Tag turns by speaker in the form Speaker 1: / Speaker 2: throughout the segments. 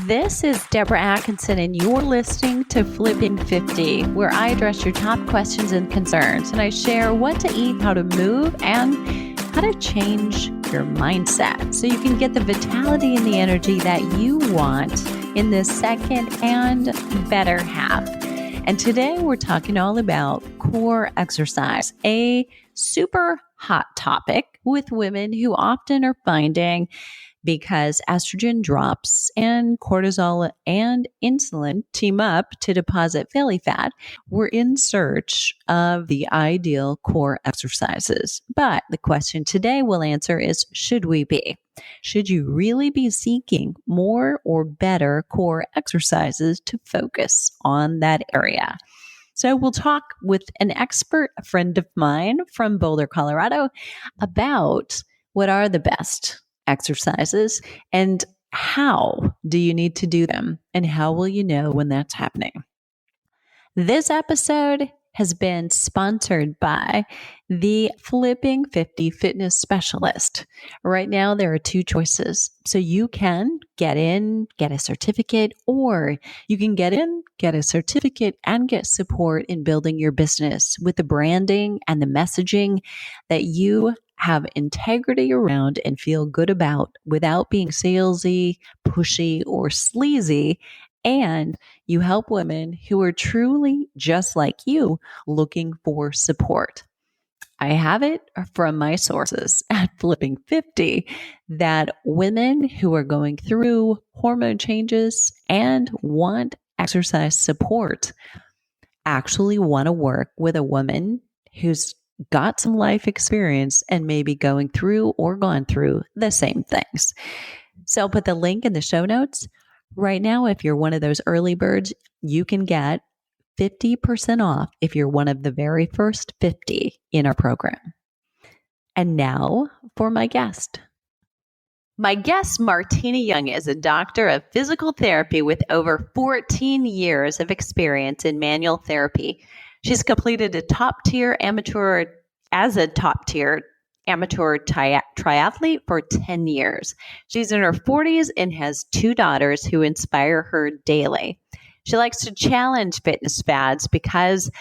Speaker 1: This is Deborah Atkinson, and you're listening to Flipping 50, where I address your top questions and concerns, and I share what to eat, how to move, and how to change your mindset so you can get the vitality and the energy that you want in this second and better half. And today we're talking all about core exercise, a super hot topic with women who often are finding, because estrogen drops and cortisol and insulin team up to deposit belly fat, we're in search of the ideal core exercises. But the question today we'll answer is, should we be? Should you really be seeking more or better core exercises to focus on that area? So we'll talk with an expert, a friend of mine from Boulder, Colorado, about what are the best exercises and how do you need to do them and how will you know when that's happening. This episode has been sponsored by the Flipping 50 Fitness Specialist. Right now, there are two choices. So you can get in, get a certificate, or you can get in, get a certificate, and get support in building your business with the branding and the messaging that you have integrity around and feel good about without being salesy, pushy, or sleazy. And you help women who are truly just like you looking for support. I have it from my sources at Flipping 50 that women who are going through hormone changes and want exercise support actually want to work with a woman who's got some life experience and maybe going through or gone through the same things. So I'll put the link in the show notes. Right now, if you're one of those early birds, you can get 50% off if you're one of the very first 50 in our program. And now for my guest. My guest, Martina Young, is a doctor of physical therapy with over 14 years of experience in manual therapy. She's completed a top-tier amateur triathlete for 10 years. She's in her 40s and has two daughters who inspire her daily. She likes to challenge fitness fads because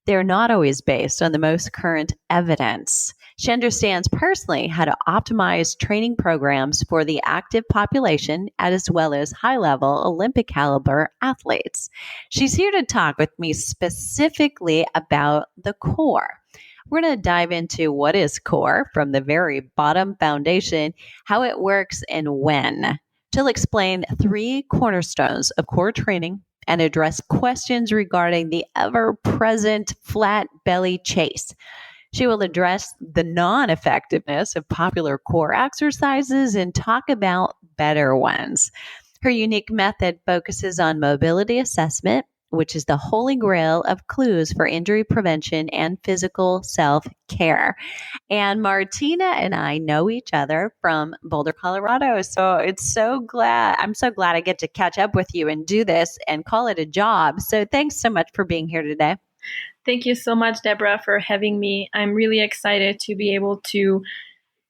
Speaker 1: they're not always based on the most current evidence. She understands personally how to optimize training programs for the active population as well as high-level Olympic caliber athletes. She's here to talk with me specifically about the core. We're going to dive into what is core from the very bottom foundation, how it works, and when. She'll explain 3 cornerstones of core training and address questions regarding the ever-present flat belly chase. She will address the non-effectiveness of popular core exercises and talk about better ones. Her unique method focuses on mobility assessment, which is the holy grail of clues for injury prevention and physical self-care. And Martina and I know each other from Boulder, Colorado. So I'm so glad I get to catch up with you and do this and call it a job. So thanks so much for being here today.
Speaker 2: Thank you so much, Deborah, for having me. I'm really excited to be able to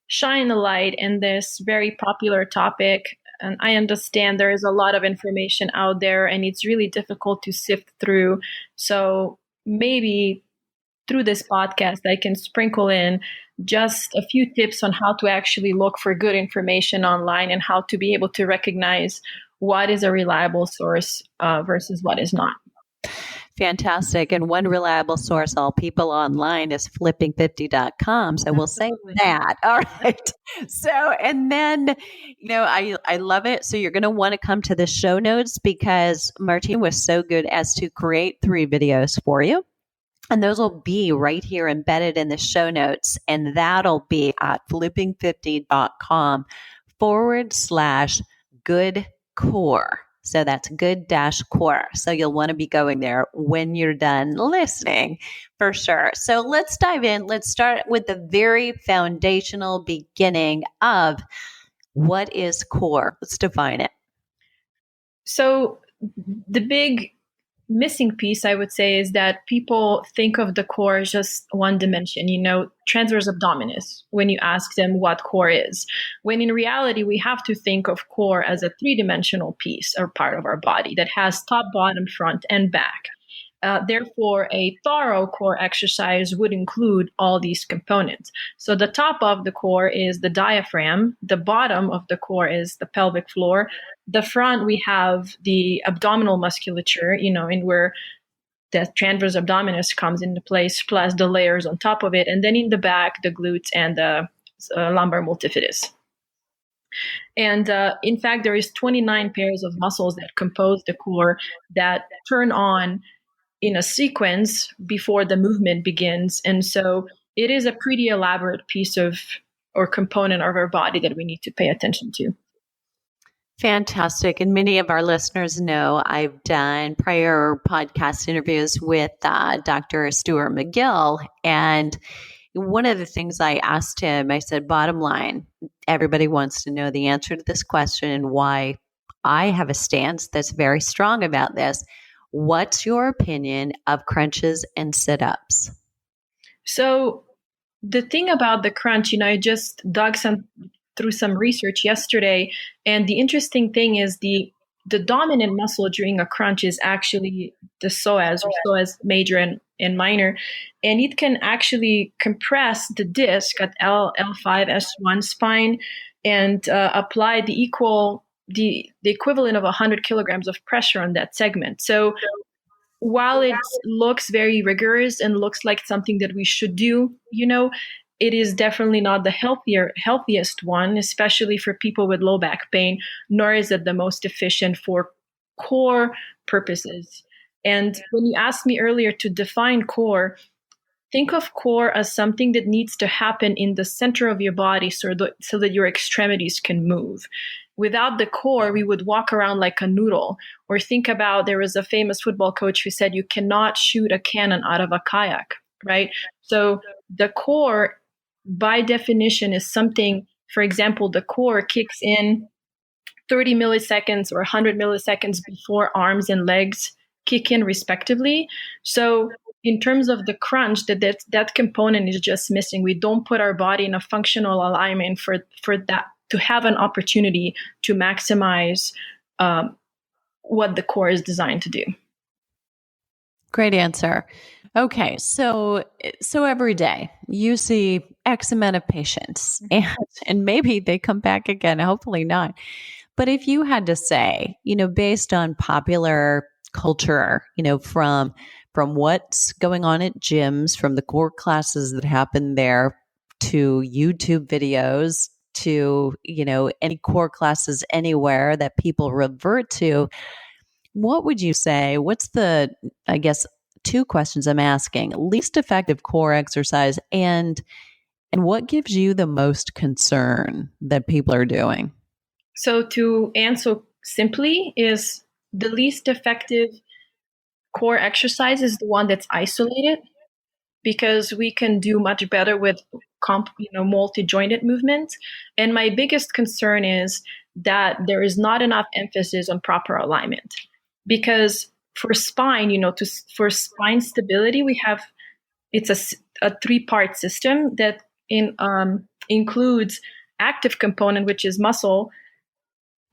Speaker 2: shine the light in this very popular topic. And I understand there is a lot of information out there and it's really difficult to sift through. So maybe through this podcast, I can sprinkle in just a few tips on how to actually look for good information online and how to be able to recognize what is a reliable source versus what is not.
Speaker 1: Fantastic. And one reliable source, all people online, is flipping50.com. So we'll say that. All right. So, and then, I love it. So you're going to want to come to the show notes because Martina was so good as to create 3 videos for you. And those will be right here embedded in the show notes. And that'll be at flipping50.com/good core. So that's good-core. So you'll want to be going there when you're done listening for sure. So let's dive in. Let's start with the very foundational beginning of what is core. Let's define it.
Speaker 2: So the big missing piece, I would say, is that people think of the core as just one dimension, transverse abdominis, when you ask them what core is. When in reality, we have to think of core as a three-dimensional piece or part of our body that has top, bottom, front, and back. Therefore, a thorough core exercise would include all these components. So the top of the core is the diaphragm. The bottom of the core is the pelvic floor. The front, we have the abdominal musculature, and where the transverse abdominis comes into place, plus the layers on top of it. And then in the back, the glutes and the lumbar multifidus. And in fact, there is 29 pairs of muscles that compose the core that turn on in a sequence before the movement begins. And so it is a pretty elaborate piece of or component of our body that we need to pay attention to.
Speaker 1: Fantastic. And many of our listeners know I've done prior podcast interviews with Dr. Stuart McGill. And one of the things I asked him, I said, bottom line, everybody wants to know the answer to this question and why I have a stance that's very strong about this. What's your opinion of crunches and sit-ups?
Speaker 2: So the thing about the crunch, I just dug through some research yesterday, and the interesting thing is the dominant muscle during a crunch is actually the psoas, or psoas major and minor, and it can actually compress the disc at L5S1 spine and apply the equivalent of 100 kilograms of pressure on that segment. So while it looks very rigorous and looks like something that we should do, it is definitely not the healthiest one, especially for people with low back pain, nor is it the most efficient for core purposes. And when you asked me earlier to define core, think of core as something that needs to happen in the center of your body so that your extremities can move. Without the core, we would walk around like a noodle. Or think about, there was a famous football coach who said you cannot shoot a cannon out of a kayak, right? So the core, by definition, is something, for example, the core kicks in 30 milliseconds or 100 milliseconds before arms and legs kick in respectively. So in terms of the crunch, that component is just missing. We don't put our body in a functional alignment for that to have an opportunity to maximize what the core is designed to do.
Speaker 1: Great answer. Okay, so every day you see X amount of patients, and maybe they come back again. Hopefully not. But if you had to say, based on popular culture, from what's going on at gyms, from the core classes that happen there, to YouTube videos, to any core classes anywhere that people revert to, what would you say? What's the, I guess, two questions I'm asking: least effective core exercise, and what gives you the most concern that people are doing?
Speaker 2: So to answer simply, is the least effective core exercise is the one that's isolated, because we can do much better with multi-jointed movements. And my biggest concern is that there is not enough emphasis on proper alignment, because for spine, for spine stability, it's a three-part system that includes active component, which is muscle,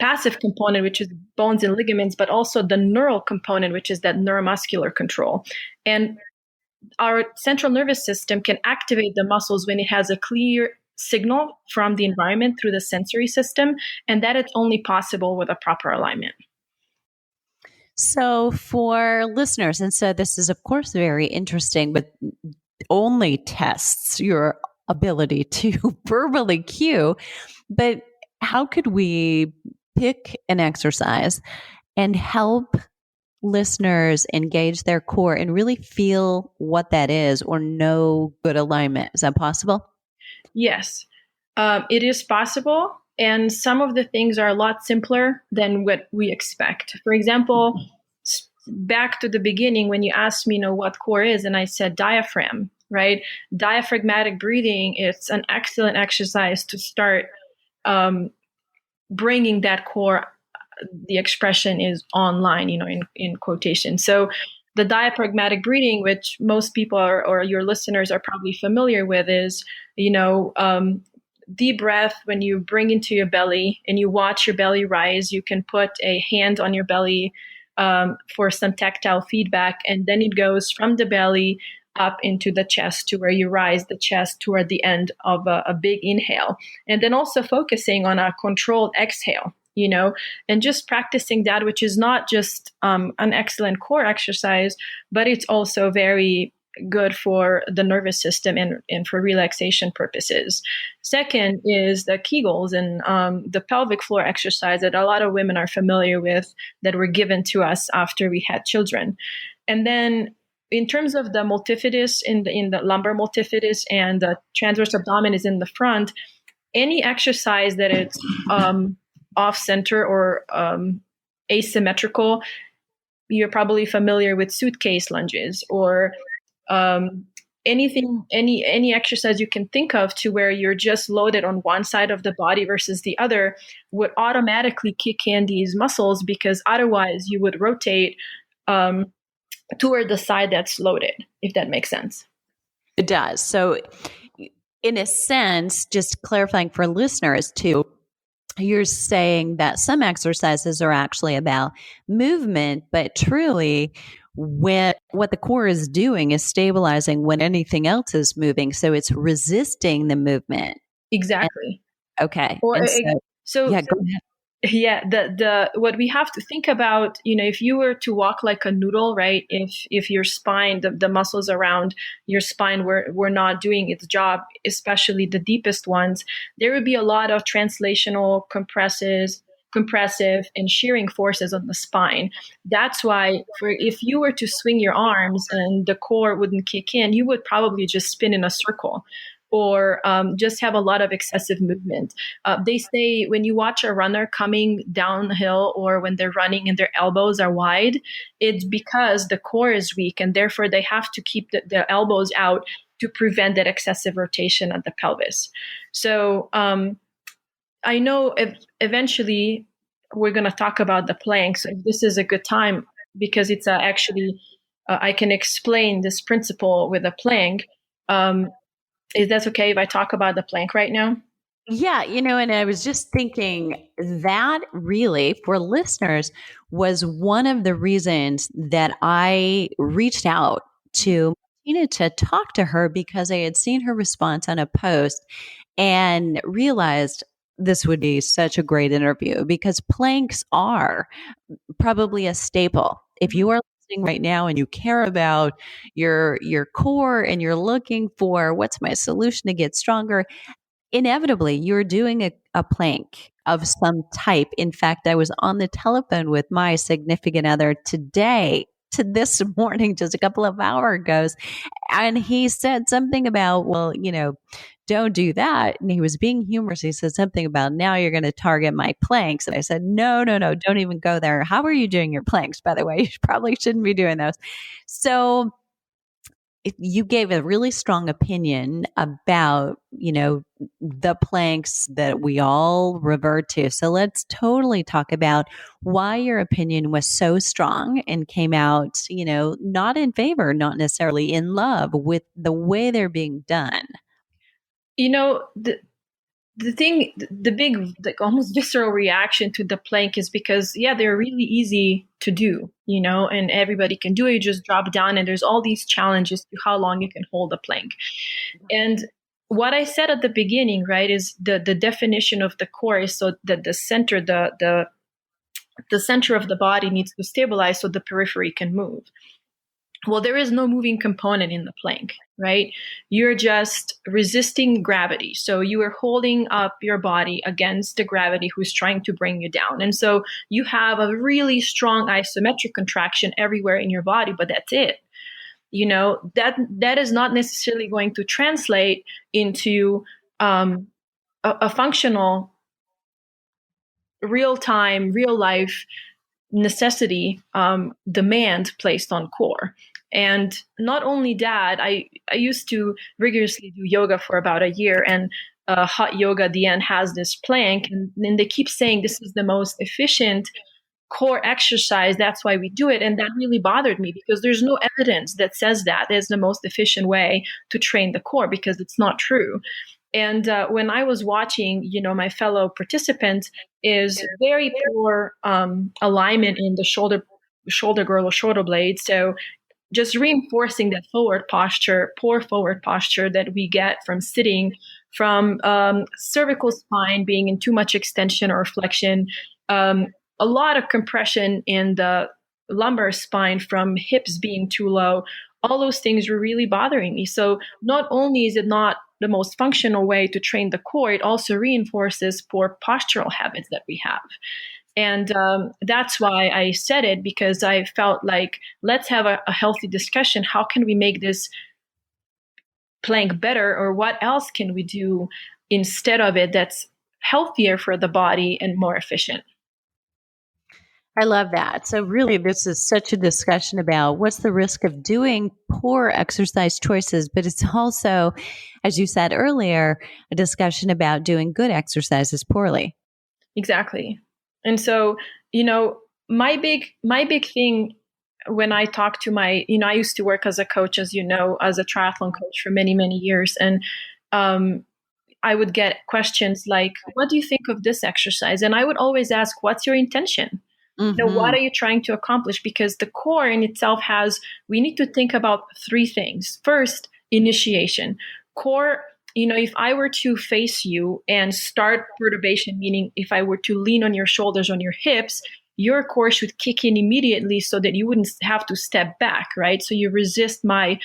Speaker 2: passive component, which is bones and ligaments, but also the neural component, which is that neuromuscular control. And our central nervous system can activate the muscles when it has a clear signal from the environment through the sensory system, and that it's only possible with a proper alignment.
Speaker 1: So for listeners, and so this is, of course, very interesting, but only tests your ability to verbally cue. But how could we pick an exercise and help listeners engage their core and really feel what that is, or know good alignment? Is that possible?
Speaker 2: Yes, it is possible. And some of the things are a lot simpler than what we expect. For example, back to the beginning, when you asked me, what core is, and I said diaphragm, right? Diaphragmatic breathing, it's an excellent exercise to start bringing that core the expression is online, in quotation. So the diaphragmatic breathing, which most people or your listeners are probably familiar with, is, deep breath. When you bring into your belly and you watch your belly rise, you can put a hand on your belly for some tactile feedback. And then it goes from the belly up into the chest to where you rise the chest toward the end of a big inhale. And then also focusing on a controlled exhale, and just practicing that, which is not just an excellent core exercise, but it's also very good for the nervous system and for relaxation purposes. Second is the Kegels and the pelvic floor exercise that a lot of women are familiar with, that were given to us after we had children. And then in terms of the multifidus, in the lumbar multifidus and the transverse abdominis in the front, any exercise that it's off center or asymmetrical, you're probably familiar with suitcase lunges or any exercise you can think of to where you're just loaded on one side of the body versus the other would automatically kick in these muscles, because otherwise you would rotate toward the side that's loaded, if that makes sense.
Speaker 1: It does. So in a sense, just clarifying for listeners too, you're saying that some exercises are actually about movement, but truly what the core is doing is stabilizing when anything else is moving. So it's resisting the movement.
Speaker 2: Exactly.
Speaker 1: Okay.
Speaker 2: Or,
Speaker 1: and
Speaker 2: so
Speaker 1: yeah, go ahead.
Speaker 2: Yeah, the what we have to think about, if you were to walk like a noodle, right? If your spine, the muscles around your spine were not doing its job, especially the deepest ones, there would be a lot of translational compressive and shearing forces on the spine. That's why if you were to swing your arms and the core wouldn't kick in, you would probably just spin in a circle or just have a lot of excessive movement. They say when you watch a runner coming downhill or when they're running and their elbows are wide, it's because the core is weak and therefore they have to keep the elbows out to prevent that excessive rotation of the pelvis. So I know eventually we're going to talk about the plank. So this is a good time because it's actually, I can explain this principle with a plank. Is that okay if I talk about the plank right now?
Speaker 1: Yeah, and I was just thinking that really for listeners was one of the reasons that I reached out to Martina to talk to her, because I had seen her response on a post and realized this would be such a great interview, because planks are probably a staple. If you are listening right now and you care about your core and you're looking for what's my solution to get stronger, inevitably you're doing a plank of some type. In fact, I was on the telephone with my significant other today, to this morning, just a couple of hours ago, and he said something about, well, don't do that. And he was being humorous. He said something about, now you're going to target my planks. And I said, no, don't even go there. How are you doing your planks, by the way? You probably shouldn't be doing those. So you gave a really strong opinion about, the planks that we all revert to. So let's totally talk about why your opinion was so strong and came out, not in favor, not necessarily in love with the way they're being done.
Speaker 2: The thing, the big, almost visceral reaction to the plank is because, they're really easy to do, and everybody can do it. You just drop down and there's all these challenges to how long you can hold a plank. And what I said at the beginning, right, is the definition of the core is so that the center, the center of the body needs to stabilize so the periphery can move. Well, there is no moving component in the plank, right? You're just resisting gravity. So you are holding up your body against the gravity who's trying to bring you down. And so you have a really strong isometric contraction everywhere in your body, but that's it. That is not necessarily going to translate into a functional, real-time, real-life necessity demand placed on core. And not only that, I used to rigorously do yoga for about a year, and hot yoga at the end has this plank, and they keep saying this is the most efficient core exercise. That's why we do it. And that really bothered me because there's no evidence that says that is the most efficient way to train the core, because it's not true. And when I was watching, my fellow participant is very poor alignment in the shoulder girdle, shoulder blade. So just reinforcing that poor forward posture that we get from sitting, from cervical spine being in too much extension or flexion, a lot of compression in the lumbar spine from hips being too low. All those things were really bothering me. So not only is it not the most functional way to train the core, it also reinforces poor postural habits that we have. And that's why I said it, because I felt like, let's have a healthy discussion. How can we make this plank better, or what else can we do instead of it that's healthier for the body and more efficient?
Speaker 1: I love that. So really, this is such a discussion about what's the risk of doing poor exercise choices, but it's also, as you said earlier, a discussion about doing good exercises poorly.
Speaker 2: Exactly. And so, my big thing when I talk to I used to work as a coach, as as a triathlon coach for many, many years. And I would get questions like, what do you think of this exercise? And I would always ask, what's your intention? What are you trying to accomplish? Because the core in itself we need to think about three things. First, initiation. Core, if I were to face you and start perturbation, meaning if I were to lean on your shoulders, on your hips, your core should kick in immediately so that you wouldn't have to step back, right? So you resist my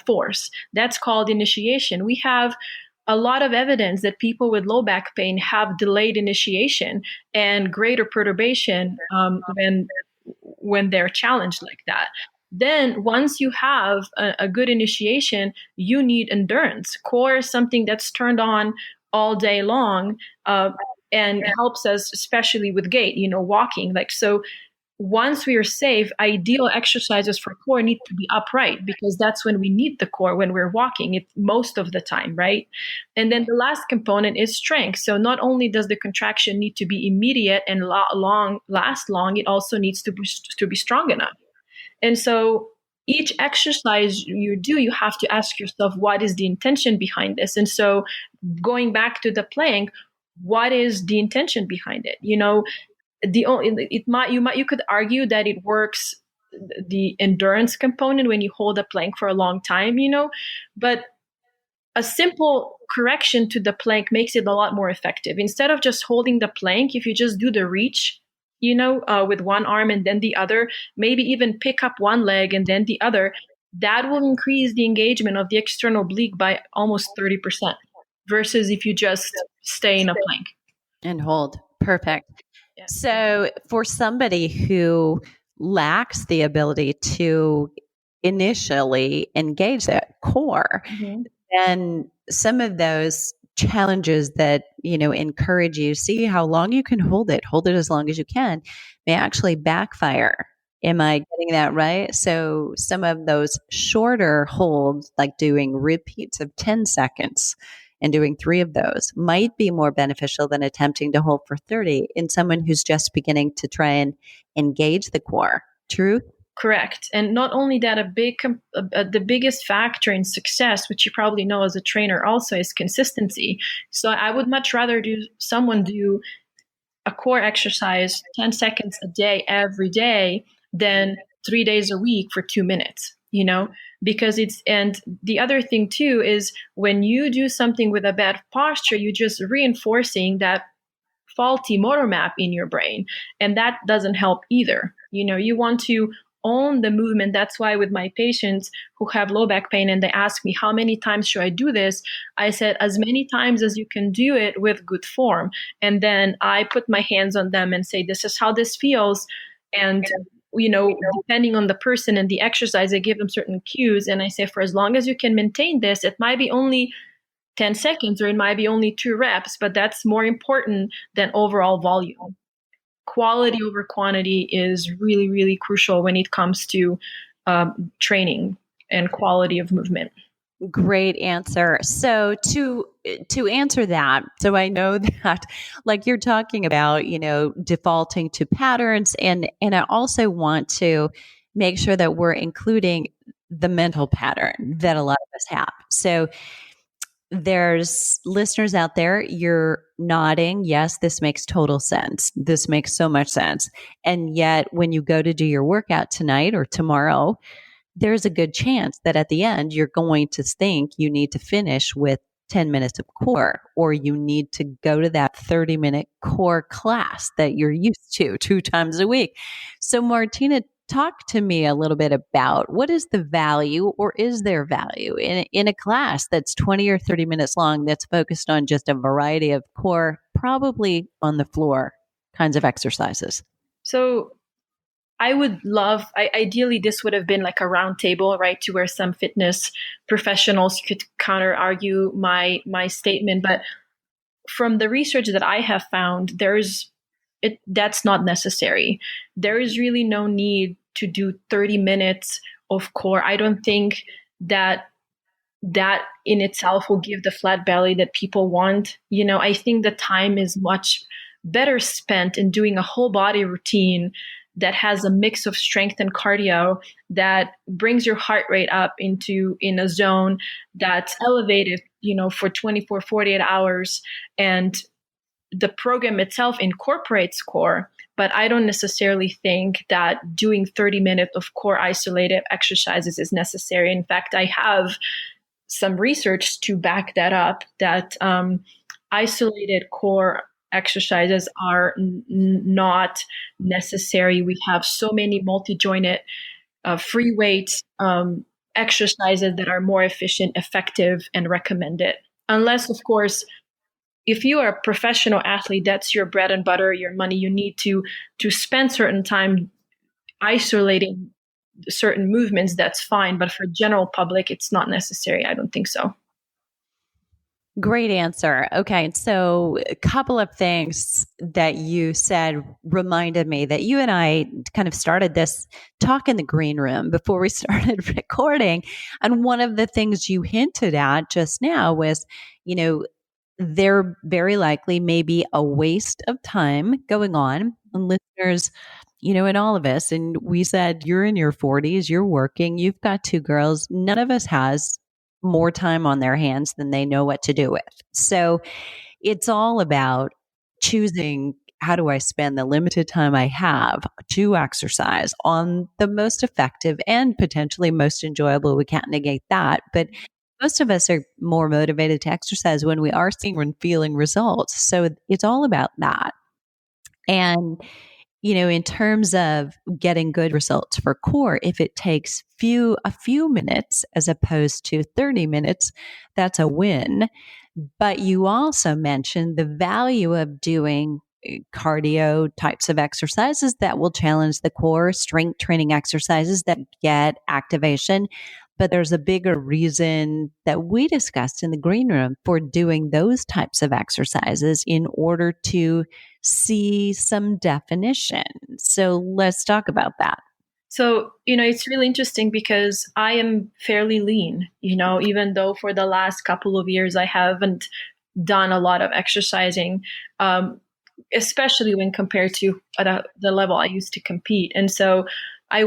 Speaker 2: force. That's called initiation. We have a lot of evidence that people with low back pain have delayed initiation and greater perturbation when they're challenged like that. Then once you have a good initiation, you need endurance. Core is something that's turned on all day long and helps us, especially with gait, walking. So once we are safe, ideal exercises for core need to be upright, because that's when we need the core, when we're walking it most of the time, right? And then the last component is strength. So not only does the contraction need to be immediate and last long, it also needs to be strong enough. And so each exercise you do, you have to ask yourself, what is the intention behind this? And so going back to the plank, what is the intention behind it? You could argue that it works, the endurance component, when you hold a plank for a long time, but a simple correction to the plank makes it a lot more effective. Instead of just holding the plank, if you just do the reach, with one arm and then the other, maybe even pick up one leg and then the other, that will increase the engagement of the external oblique by almost 30%, versus if you just stay in a plank
Speaker 1: and hold. Perfect.
Speaker 2: Yeah.
Speaker 1: So for somebody who lacks the ability to initially engage that core, then some of those challenges that, encourage you, see how long you can hold it as long as you can, may actually backfire. Am I getting that right? So some of those shorter holds, like doing repeats of 10 seconds and doing 3 of those, might be more beneficial than attempting to hold for 30 in someone who's just beginning to try and engage the core. True?
Speaker 2: Correct. And not only that, the biggest factor in success, which you probably know as a trainer also, is consistency. So I would much rather someone do a core exercise 10 seconds a day every day than 3 days a week for 2 minutes, because and the other thing too is, when you do something with a bad posture, you're just reinforcing that faulty motor map in your brain. And that doesn't help either. You want to own the movement. That's why with my patients who have low back pain and they ask me, how many times should I do this? I said, as many times as you can do it with good form. And then I put my hands on them and say, this is how this feels. And depending on the person and the exercise, I give them certain cues. And I say, for as long as you can maintain this, it might be only 10 seconds or it might be only 2 reps, but that's more important than overall volume. Quality over quantity is really, really crucial when it comes to training and quality of movement.
Speaker 1: Great answer. So to answer that, so I know that like you're talking about, defaulting to patterns and I also want to make sure that we're including the mental pattern that a lot of us have. So there's listeners out there, you're nodding. Yes, this makes total sense. This makes so much sense. And yet when you go to do your workout tonight or tomorrow, there's a good chance that at the end you're going to think you need to finish with 10 minutes of core, or you need to go to that 30-minute core class that you're used to 2 times a week. So, Martina, talk to me a little bit about what is the value, or is there value in a class that's 20 or 30 minutes long that's focused on just a variety of core, probably on the floor kinds of exercises?
Speaker 2: So I would love, ideally, this would have been like a round table, right, to where some fitness professionals could counter argue my statement. But from the research that I have found, that's not necessary. There is really no need to do 30 minutes of core. I don't think that in itself will give the flat belly that people want. I think the time is much better spent in doing a whole body routine that has a mix of strength and cardio that brings your heart rate up in a zone that's elevated, for 24, 48 hours. And the program itself incorporates core, but I don't necessarily think that doing 30 minutes of core isolated exercises is necessary. In fact, I have some research to back that up, that isolated core exercises are not necessary. We have so many multi-jointed free weight exercises that are more efficient, effective, and recommended. Unless, of course, if you are a professional athlete, that's your bread and butter, your money, you need to spend certain time isolating certain movements, that's fine. But for general public, it's not necessary. I don't think so.
Speaker 1: Great answer. Okay. So, a couple of things that you said reminded me that you and I kind of started this talk in the green room before we started recording. And one of the things you hinted at just now was, there very likely may be a waste of time going on. And listeners, and all of us, and we said, you're in your 40s, you're working, you've got two girls. None of us has more time on their hands than they know what to do with. So it's all about choosing, how do I spend the limited time I have to exercise on the most effective and potentially most enjoyable. We can't negate that. But most of us are more motivated to exercise when we are seeing and feeling results. So it's all about that. And in terms of getting good results for core, if it takes a few minutes as opposed to 30 minutes, that's a win. But you also mentioned the value of doing cardio types of exercises that will challenge the core, strength training exercises that get activation. But there's a bigger reason that we discussed in the green room for doing those types of exercises in order to see some definition. So let's talk about that.
Speaker 2: So, it's really interesting because I am fairly lean, even though for the last couple of years I haven't done a lot of exercising, especially when compared to the level I used to compete. And so I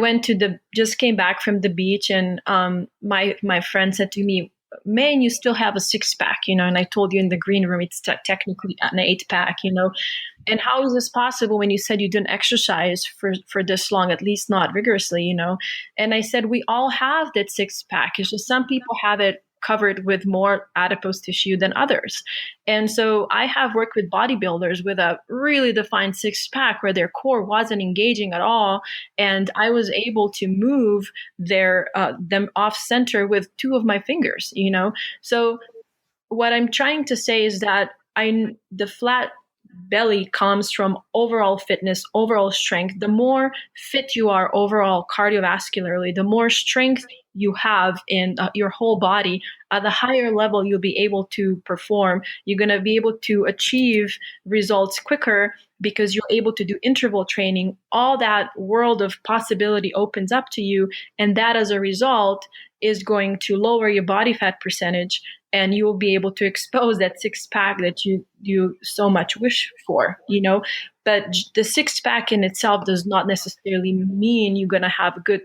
Speaker 2: just came back from the beach, and my friend said to me, "Man, you still have a 6-pack, and I told you in the green room it's technically an 8-pack, and how is this possible when you said you didn't exercise for this long, at least not rigorously, And I said, we all have that 6-pack. It's just some people have it covered with more adipose tissue than others. And so I have worked with bodybuilders with a really defined 6-pack where their core wasn't engaging at all. And I was able to move them off center with 2 of my fingers, So what I'm trying to say is that the flat belly comes from overall fitness, overall strength. The more fit you are overall cardiovascularly, the more strength you have in your whole body, at the higher level you'll be able to perform. You're going to be able to achieve results quicker because you're able to do interval training. All that world of possibility opens up to you. And that as a result is going to lower your body fat percentage, and you will be able to expose that six pack that you so much wish for, But the six pack in itself does not necessarily mean you're going to have good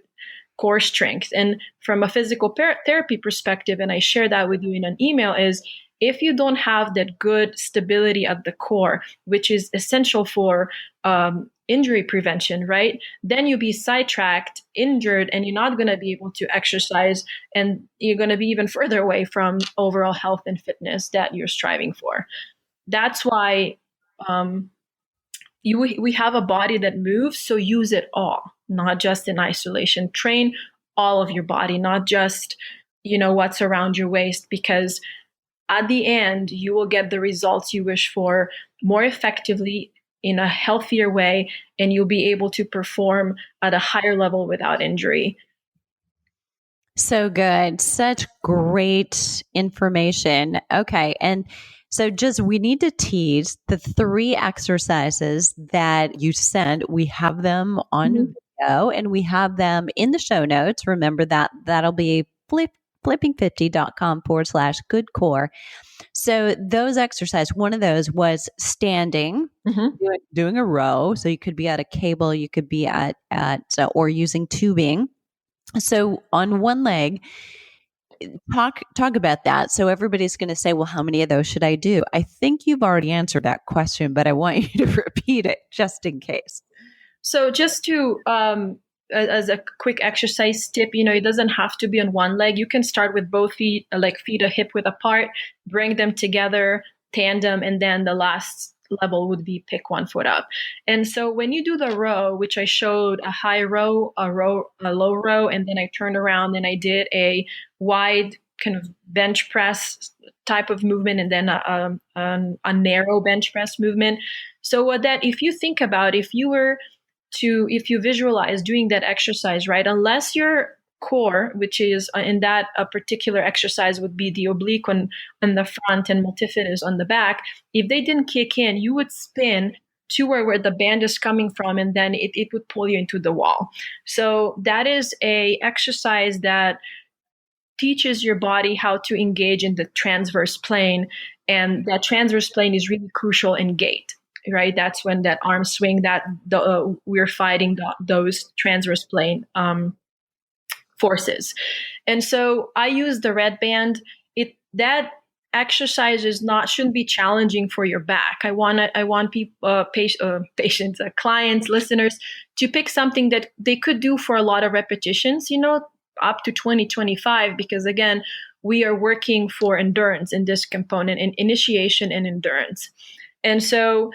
Speaker 2: core strength. And from a physical therapy perspective, and I share that with you in an email, is if you don't have that good stability at the core, which is essential for injury prevention, right? Then you'll be sidetracked, injured, and you're not going to be able to exercise, and you're going to be even further away from overall health and fitness that you're striving for. That's why we have a body that moves, so use it all, not just in isolation. Train all of your body, not just, what's around your waist, because at the end, you will get the results you wish for more effectively in a healthier way, and you'll be able to perform at a higher level without injury.
Speaker 1: So good. Such great information. Okay. And so we need to tease the 3 exercises that you sent. We have them on video and we have them in the show notes. Remember that'll be flipping50.com/good core. So those exercises, one of those was standing, doing a row. So you could be at a cable, you could be at or using tubing. So on one leg, talk about that. So everybody's going to say, well, how many of those should I do? I think you've already answered that question, but I want you to repeat it just in case.
Speaker 2: So just to, as a quick exercise tip, it doesn't have to be on one leg. You can start with both feet, like feet a hip width apart, bring them together, tandem, and then the last level would be pick one foot up. And so when you do the row, which I showed a high row, a low row, and then I turned around and I did a wide kind of bench press type of movement, and then a narrow bench press movement. So if you think about, if you visualize doing that exercise, right, unless your core, which is in that a particular exercise would be the oblique on the front and multifidus on the back, if they didn't kick in, you would spin to where the band is coming from, and then it would pull you into the wall. So that is a exercise that teaches your body how to engage in the transverse plane, and that transverse plane is really crucial in gait. Right, that's when that arm swing that we're fighting those transverse plane forces. And so I use the red band. That exercise shouldn't be challenging for your back. I want people, patients, clients, listeners to pick something that they could do for a lot of repetitions, up to 20, 25, because again, we are working for endurance in this component, in initiation and endurance. And so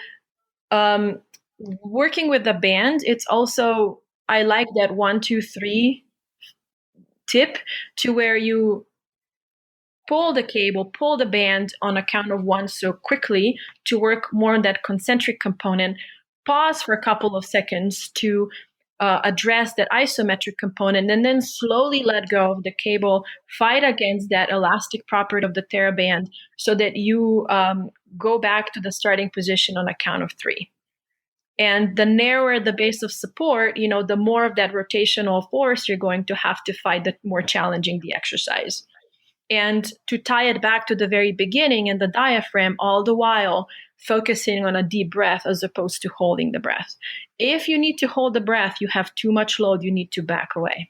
Speaker 2: working with the band, it's also, I like that 1, 2, 3 tip, to where you pull the cable, pull the band on a count of 1 so quickly to work more on that concentric component, pause for a couple of seconds to address that isometric component, and then slowly let go of the cable, fight against that elastic property of the TheraBand so that you go back to the starting position on a count of 3. And the narrower the base of support, the more of that rotational force you're going to have to fight, the more challenging the exercise. And to tie it back to the very beginning and the diaphragm, all the while focusing on a deep breath as opposed to holding the breath. If you need to hold the breath, you have too much load, you need to back away.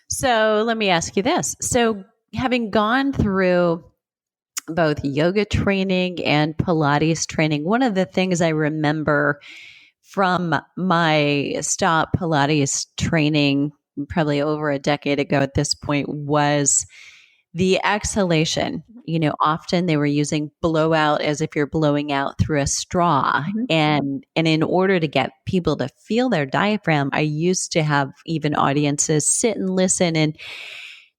Speaker 1: So let me ask you this. So having gone through both yoga training and Pilates training, one of the things I remember from my stop Pilates training probably over a decade ago at this point was the exhalation. Often they were using blowout as if you're blowing out through a straw. And in order to get people to feel their diaphragm, I used to have even audiences sit and listen and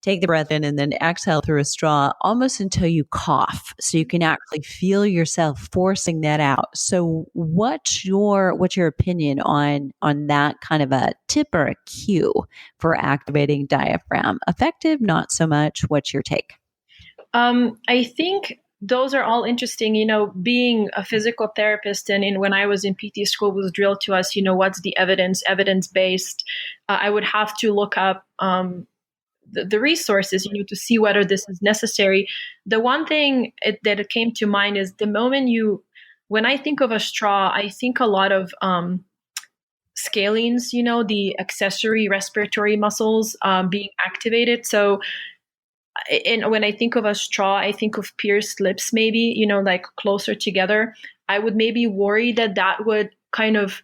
Speaker 1: take the breath in and then exhale through a straw almost until you cough. So you can actually feel yourself forcing that out. So what's your opinion on that kind of a tip or a cue for activating diaphragm? Effective, not so much. What's your take?
Speaker 2: I think those are all interesting. Being a physical therapist, and when I was in PT school, was drilled to us, what's the evidence-based. I would have to look up the resources, to see whether this is necessary. The one thing that it came to mind is the moment when I think of a straw, I think a lot of scalenes, the accessory respiratory muscles being activated. So, and when I think of a straw, I think of pierced lips, maybe, like closer together. I would maybe worry that would kind of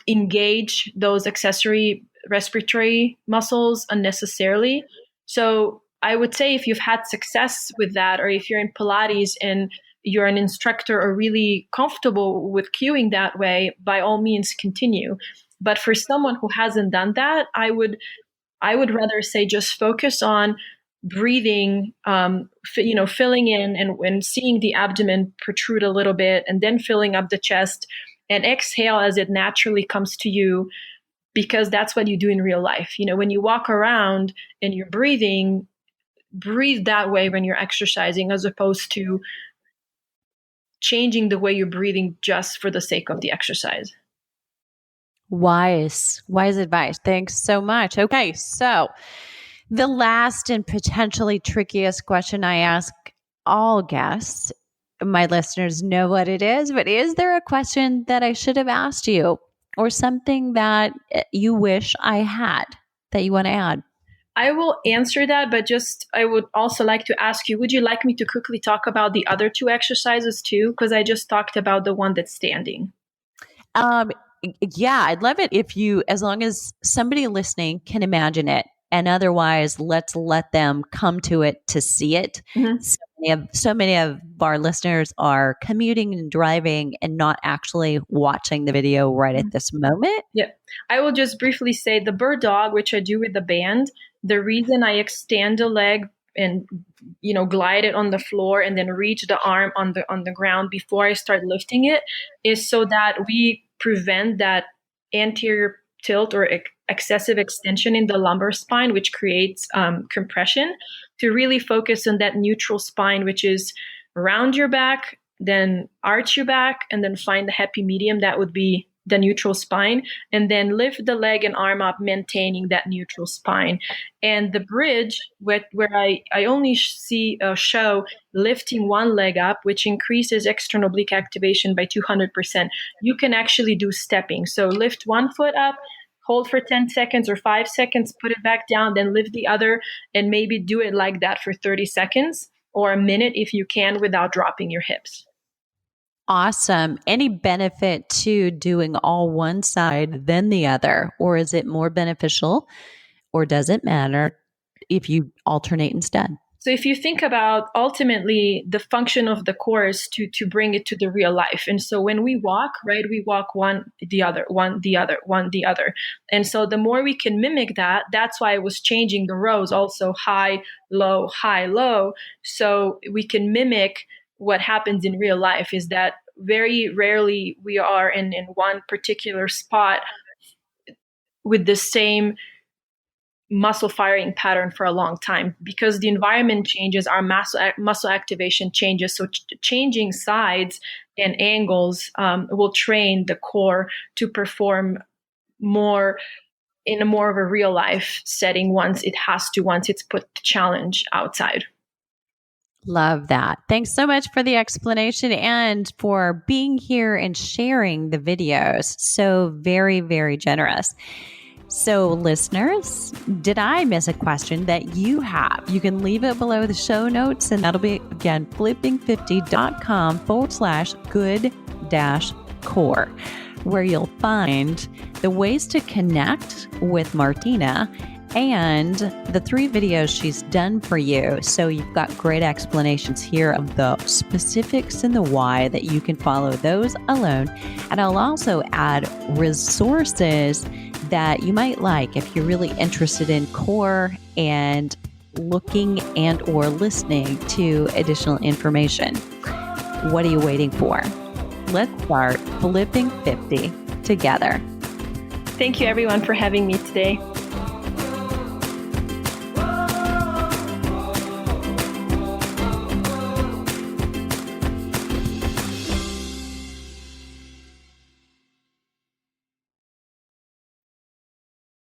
Speaker 2: engage those accessory respiratory muscles unnecessarily. So I would say if you've had success with that, or if you're in Pilates and you're an instructor or really comfortable with cueing that way, by all means continue. But for someone who hasn't done that, I would rather say just focus on breathing, filling in and seeing the abdomen protrude a little bit, and then filling up the chest, and exhale as it naturally comes to you, because that's what you do in real life. When you walk around and you're breathing, breathe that way when you're exercising, as opposed to changing the way you're breathing just for the sake of the exercise.
Speaker 1: Wise advice. Thanks so much. Okay, so the last and potentially trickiest question I ask all guests, my listeners know what it is, but is there a question that I should have asked you, or something that you wish I had that you want to add?
Speaker 2: I will answer that, but I would also like to ask you, would you like me to quickly talk about the other two exercises too? Because I just talked about the one that's standing.
Speaker 1: Yeah, I'd love it if you, as long as somebody listening can imagine it, and otherwise let's let them come to it to see it. Mm-hmm. So many of our listeners are commuting and driving and not actually watching the video right at this moment.
Speaker 2: Yeah. I will just briefly say the bird dog, which I do with the band, the reason I extend a leg and glide it on the floor and then reach the arm on the ground before I start lifting it is so that we prevent that anterior tilt or excessive extension in the lumbar spine, which creates compression, to really focus on that neutral spine, which is round your back, then arch your back, and then find the happy medium. That would be the neutral spine, and then lift the leg and arm up, maintaining that neutral spine. And the bridge, where I only show lifting one leg up, which increases external oblique activation by 200%. You can actually do stepping. So lift one foot up, hold for 10 seconds or 5 seconds, put it back down, then lift the other, and maybe do it like that for 30 seconds or a minute if you can, without dropping your hips.
Speaker 1: Awesome. Any benefit to doing all one side then the other, or is it more beneficial, or does it matter if you alternate instead?
Speaker 2: So if you think about ultimately the function of the core is to bring it to the real life. And so when we walk, right, we walk one, the other, one, the other, one, the other. And so the more we can mimic that, that's why I was changing the rows also high, low, so we can mimic what happens in real life. Is that very rarely we are in one particular spot with the same muscle firing pattern for a long time, because the environment changes, our muscle activation changes. So changing sides and angles will train the core to perform more in a more of a real life setting once it's put the challenge outside.
Speaker 1: Love that. Thanks so much for the explanation and for being here and sharing the videos. So very, very generous. So listeners, did I miss a question that you have? You can leave it below the show notes, and that'll be, again, flipping50.com/good-core, where you'll find the ways to connect with Martina and the 3 videos she's done for you. So you've got great explanations here of the specifics and the why that you can follow those alone. And I'll also add resources that you might like if you're really interested in core and looking and or listening to additional information. What are you waiting for? Let's start flipping 50 together.
Speaker 2: Thank you everyone for having me today.